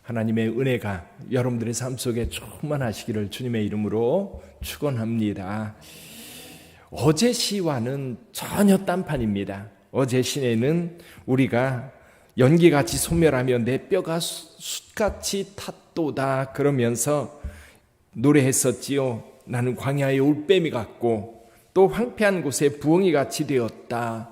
하나님의 은혜가 여러분들의 삶 속에 충만하시기를 주님의 이름으로 축원합니다. 어제 시와는 전혀 딴판입니다. 어제 시에는 우리가 연기같이 소멸하며 내 뼈가 숯같이 탔도다 그러면서 노래했었지요. 나는 광야의 올빼미 같고 또 황폐한 곳에 부엉이같이 되었다.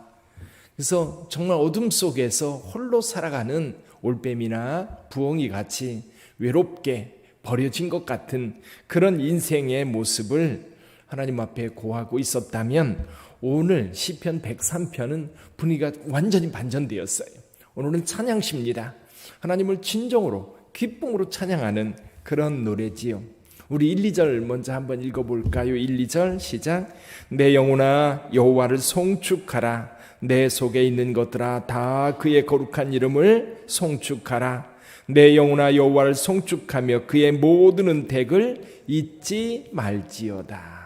그래서 정말 어둠 속에서 홀로 살아가는 올빼미나 부엉이같이 외롭게 버려진 것 같은 그런 인생의 모습을 하나님 앞에 고하고 있었다면, 오늘 시편 103편은 분위기가 완전히 반전되었어요. 오늘은 찬양시입니다. 하나님을 진정으로 기쁨으로 찬양하는 그런 노래지요. 우리 1, 2절 먼저 한번 읽어볼까요? 1, 2절 시작. 내 영혼아 여호와를 송축하라. 내 속에 있는 것들아 다 그의 거룩한 이름을 송축하라. 내 영혼아 여호와를 송축하며 그의 모든 은택을 잊지 말지어다.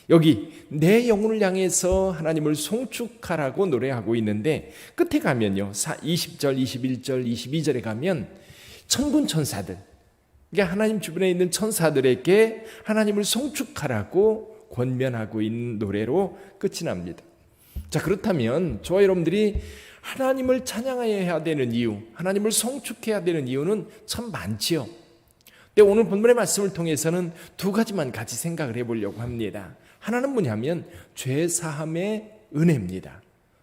여기 내 영혼을 향해서 하나님을 송축하라고 노래하고 있는데, 끝에 가면요 20절, 21절, 22절에 가면 천군 천사들, 그러니까 하나님 주변에 있는 천사들에게 하나님을 송축하라고 권면하고 있는 노래로 끝이 납니다. 자, 그렇다면 저와 여러분들이 하나님을 찬양해야 되는 이유, 하나님을 송축해야 되는 이유는 참 많지요. 근데 오늘 본문의 말씀을 통해서는 두 가지만 같이 생각을 해보려고 합니다. 하나는 뭐냐면 죄사함의 은혜입니다.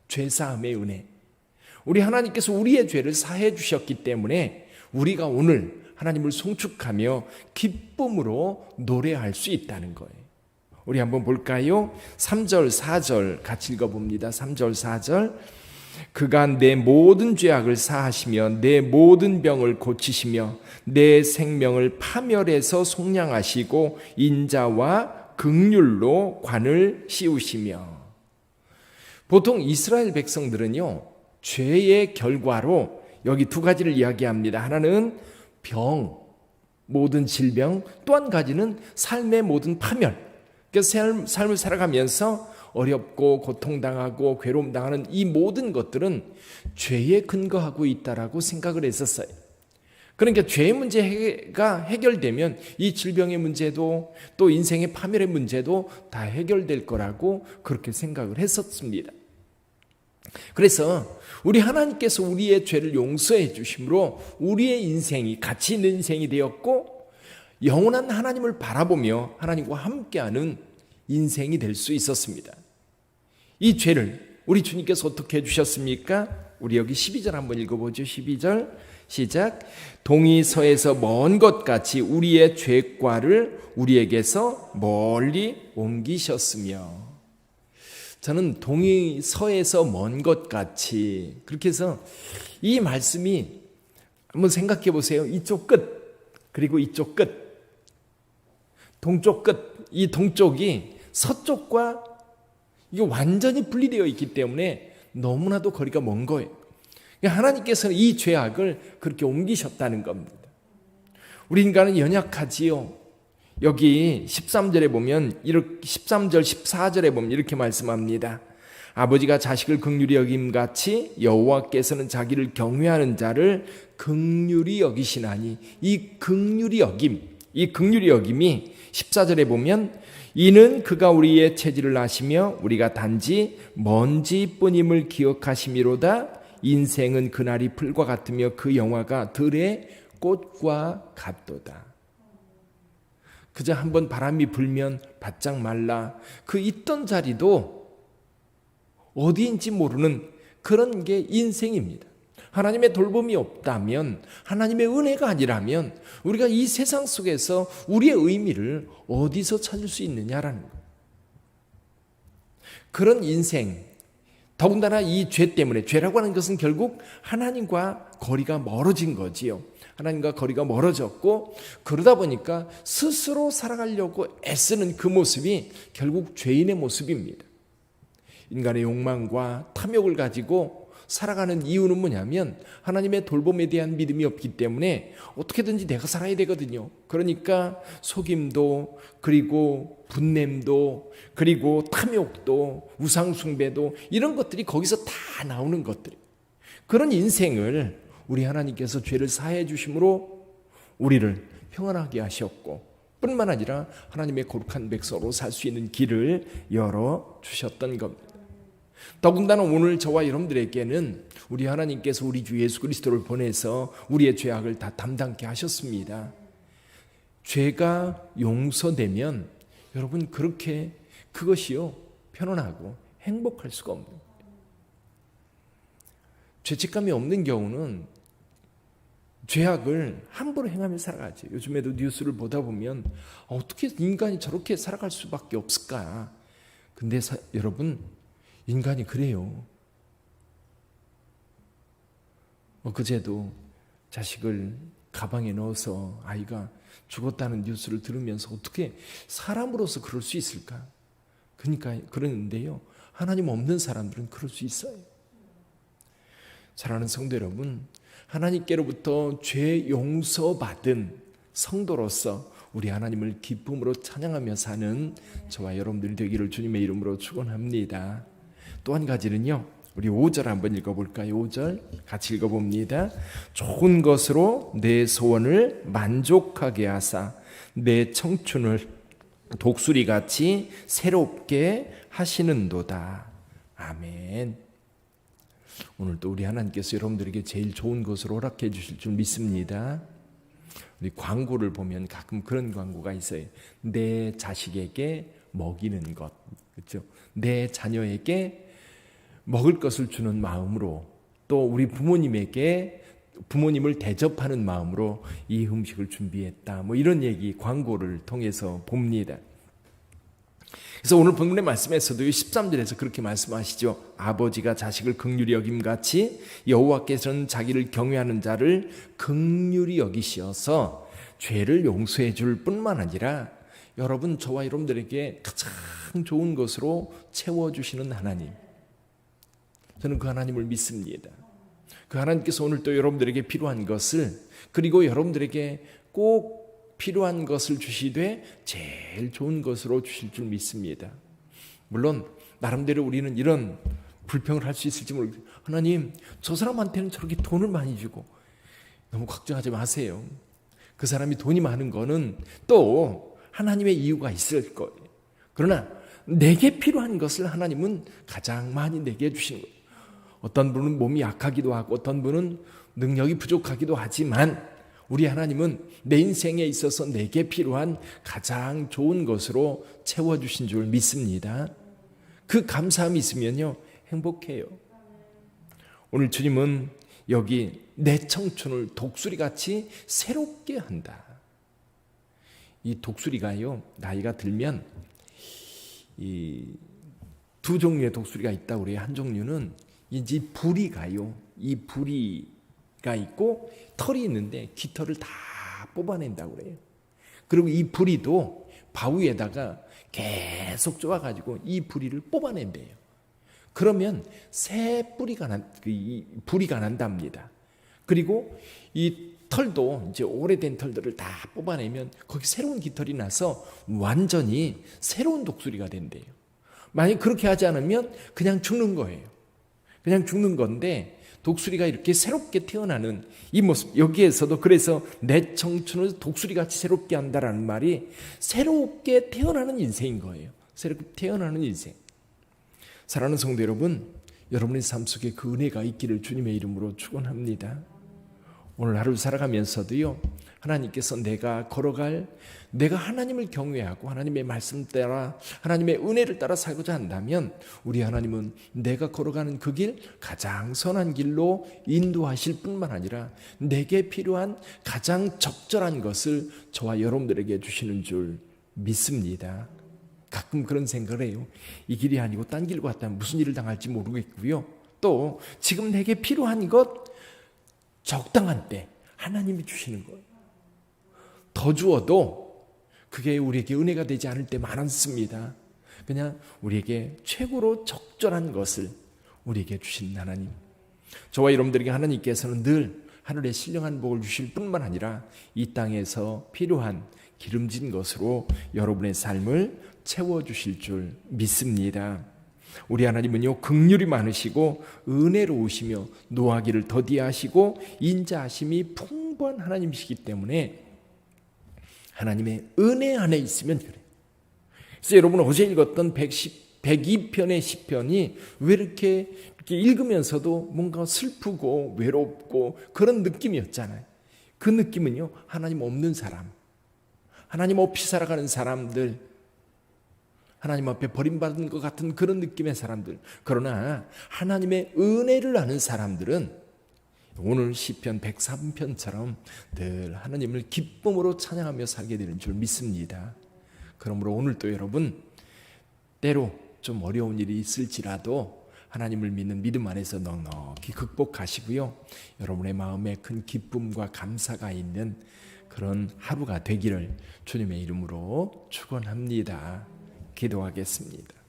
죄사함의 은혜. 우리 하나님께서 우리의 죄를 사해 주셨기 때문에 우리가 오늘 하나님을 송축하며 기쁨으로 노래할 수 있다는 거예요. 우리 한번 볼까요? 3절 4절 같이 읽어봅니다. 3절 4절. 그가 내 모든 죄악을 사하시며 내 모든 병을 고치시며 내 생명을 파멸해서 속량하시고 인자와 긍휼로 관을 씌우시며. 보통 이스라엘 백성들은요, 죄의 결과로 여기 두 가지를 이야기합니다. 하나는 병, 모든 질병, 또 한 가지는 삶의 모든 파멸. 그래서 삶을 살아가면서 어렵고 고통당하고 괴로움당하는 이 모든 것들은 죄에 근거하고 있다라고 생각을 했었어요. 그러니까 죄의 문제가 해결되면 이 질병의 문제도 또 인생의 파멸의 문제도 다 해결될 거라고 그렇게 생각을 했었습니다. 그래서 우리 하나님께서 우리의 죄를 용서해 주심으로 우리의 인생이 가치 있는 인생이 되었고, 영원한 하나님을 바라보며 하나님과 함께하는 인생이 될 수 있었습니다. 이 죄를 우리 주님께서 어떻게 해주셨습니까? 우리 여기 12절 한번 읽어보죠. 12절 시작. 동이 서에서 먼 것 같이 우리의 죄과를 우리에게서 멀리 옮기셨으며. 저는 동이 서에서 먼 것 같이, 그렇게 해서 이 말씀이 한번 생각해 보세요. 이쪽 끝 그리고 이쪽 끝, 동쪽 끝, 이 동쪽이 서쪽과 이게 완전히 분리되어 있기 때문에 너무나도 거리가 먼 거예요. 하나님께서는 이 죄악을 그렇게 옮기셨다는 겁니다. 우리 인간은 연약하지요. 여기 13절에 보면, 13절 14절에 보면 이렇게 말씀합니다. 아버지가 자식을 긍휼히 여김같이 여호와께서는 자기를 경외하는 자를 긍휼히 여기시나니. 이 긍휼히 여김, 이 긍휼히 여김이 14절에 보면 이는 그가 우리의 체질을 아시며 우리가 단지 먼지뿐임을 기억하심이로다. 인생은 그날이 풀과 같으며 그 영화가 들의 꽃과 같도다. 그저 한번 바람이 불면 바짝 말라 그 있던 자리도 어디인지 모르는 그런 게 인생입니다. 하나님의 돌봄이 없다면, 하나님의 은혜가 아니라면 우리가 이 세상 속에서 우리의 의미를 어디서 찾을 수 있느냐라는 거예요. 그런 인생, 더군다나 이 죄 때문에, 죄라고 하는 것은 결국 하나님과 거리가 멀어진 거지요. 하나님과 거리가 멀어졌고, 그러다 보니까 스스로 살아가려고 애쓰는 그 모습이 결국 죄인의 모습입니다. 인간의 욕망과 탐욕을 가지고 살아가는 이유는 뭐냐면 하나님의 돌봄에 대한 믿음이 없기 때문에 어떻게든지 내가 살아야 되거든요. 그러니까 속임도, 그리고 분냄도, 그리고 탐욕도, 우상숭배도, 이런 것들이 거기서 다 나오는 것들이에요. 그런 인생을 우리 하나님께서 죄를 사해 주심으로 우리를 평안하게 하셨고 뿐만 아니라 하나님의 거룩한 백성으로 살 수 있는 길을 열어주셨던 겁니다. 더군다나 오늘 저와 여러분들에게는 우리 하나님께서 우리 주 예수 그리스도를 보내서 우리의 죄악을 다 담당케 하셨습니다. 죄가 용서되면 여러분 그렇게 그것이요 편안하고 행복할 수가 없는 거예요. 죄책감이 없는 경우는 죄악을 함부로 행하며 살아가지. 요즘에도 뉴스를 보다 보면 어떻게 인간이 저렇게 살아갈 수밖에 없을까. 근데 여러분 인간이 그래요. 그제도 자식을 가방에 넣어서 아이가 죽었다는 뉴스를 들으면서 어떻게 사람으로서 그럴 수 있을까? 그러니까 그러는데요. 하나님 없는 사람들은 그럴 수 있어요. 사랑하는 성도 여러분, 하나님께로부터 죄 용서받은 성도로서 우리 하나님을 기쁨으로 찬양하며 사는 저와 여러분들이 되기를 주님의 이름으로 축원합니다. 또 한 가지는요. 우리 5절 한번 읽어볼까요? 5절 같이 읽어봅니다. 좋은 것으로 내 소원을 만족하게 하사 내 청춘을 독수리같이 새롭게 하시는도다. 아멘. 오늘도 우리 하나님께서 여러분들에게 제일 좋은 것을 허락해 주실 줄 믿습니다. 우리 광고를 보면 가끔 그런 광고가 있어요. 내 자식에게 먹이는 것, 그렇죠? 내 자녀에게 먹을 것을 주는 마음으로, 또 우리 부모님에게 부모님을 대접하는 마음으로 이 음식을 준비했다. 뭐 이런 얘기 광고를 통해서 봅니다. 그래서 오늘 본문의 말씀에서도 13절에서 그렇게 말씀하시죠. 아버지가 자식을 긍휼히 여김같이 여호와께서는 자기를 경외하는 자를 긍휼히 여기시어서 죄를 용서해 줄 뿐만 아니라 여러분 저와 여러분들에게 가장 좋은 것으로 채워주시는 하나님, 저는 그 하나님을 믿습니다. 그 하나님께서 오늘 또 여러분들에게 필요한 것을, 그리고 여러분들에게 꼭 필요한 것을 주시되 제일 좋은 것으로 주실 줄 믿습니다. 물론 나름대로 우리는 이런 불평을 할 수 있을지 모르겠어요. 하나님, 저 사람한테는 저렇게 돈을 많이 주고, 너무 걱정하지 마세요. 그 사람이 돈이 많은 거는 또 하나님의 이유가 있을 거예요. 그러나 내게 필요한 것을 하나님은 가장 많이 내게 주시는 거예요. 어떤 분은 몸이 약하기도 하고 어떤 분은 능력이 부족하기도 하지만 우리 하나님은 내 인생에 있어서 내게 필요한 가장 좋은 것으로 채워주신 줄 믿습니다. 그 감사함이 있으면요 행복해요. 오늘 주님은 여기 내 청춘을 독수리같이 새롭게 한다. 이 독수리가요 나이가 들면 이 두 종류의 독수리가 있다고 그래요. 한 종류는 이제 부리가요. 이 부리가 있고 털이 있는데 깃털을 다 뽑아낸다고 그래요. 그리고 이 부리도 바위에다가 계속 쪼아가지고 이 부리를 뽑아낸대요. 그러면 새 부리가 난답니다. 그리고 이 털도 이제 오래된 털들을 다 뽑아내면 거기 새로운 깃털이 나서 완전히 새로운 독수리가 된대요. 만약 그렇게 하지 않으면 그냥 죽는 거예요. 그냥 죽는 건데 독수리가 이렇게 새롭게 태어나는 이 모습, 여기에서도 그래서 내 청춘을 독수리같이 새롭게 한다라는 말이 새롭게 태어나는 인생인 거예요. 새롭게 태어나는 인생. 사랑하는 성도 여러분, 여러분의 삶 속에 그 은혜가 있기를 주님의 이름으로 축원합니다. 오늘 하루 살아가면서도요 하나님께서 내가 하나님을 경외하고 하나님의 말씀 따라 하나님의 은혜를 따라 살고자 한다면 우리 하나님은 내가 걸어가는 그 길 가장 선한 길로 인도하실 뿐만 아니라 내게 필요한 가장 적절한 것을 저와 여러분들에게 주시는 줄 믿습니다. 가끔 그런 생각을 해요. 이 길이 아니고 딴 길 갔다면 무슨 일을 당할지 모르겠고요. 또 지금 내게 필요한 것 적당한 때 하나님이 주시는 거예요. 더 주어도 그게 우리에게 은혜가 되지 않을 때 많습니다. 그냥 우리에게 최고로 적절한 것을 우리에게 주신 하나님. 저와 여러분들에게 하나님께서는 늘 하늘의 신령한 복을 주실 뿐만 아니라 이 땅에서 필요한 기름진 것으로 여러분의 삶을 채워주실 줄 믿습니다. 우리 하나님은요 긍휼이 많으시고 은혜로우시며 노하기를 더디하시고 인자하심이 풍부한 하나님이시기 때문에 하나님의 은혜 안에 있으면 그래요. 그래서 여러분 어제 읽었던 102편의 시편이 왜 이렇게 읽으면서도 뭔가 슬프고 외롭고 그런 느낌이었잖아요. 그 느낌은요 하나님 없는 사람, 하나님 없이 살아가는 사람들, 하나님 앞에 버림받은 것 같은 그런 느낌의 사람들. 그러나 하나님의 은혜를 아는 사람들은 오늘 시편 103편처럼 늘 하나님을 기쁨으로 찬양하며 살게 되는 줄 믿습니다. 그러므로 오늘도 여러분 때로 좀 어려운 일이 있을지라도 하나님을 믿는 믿음 안에서 넉넉히 극복하시고요. 여러분의 마음에 큰 기쁨과 감사가 있는 그런 하루가 되기를 주님의 이름으로 축원합니다. 기도하겠습니다.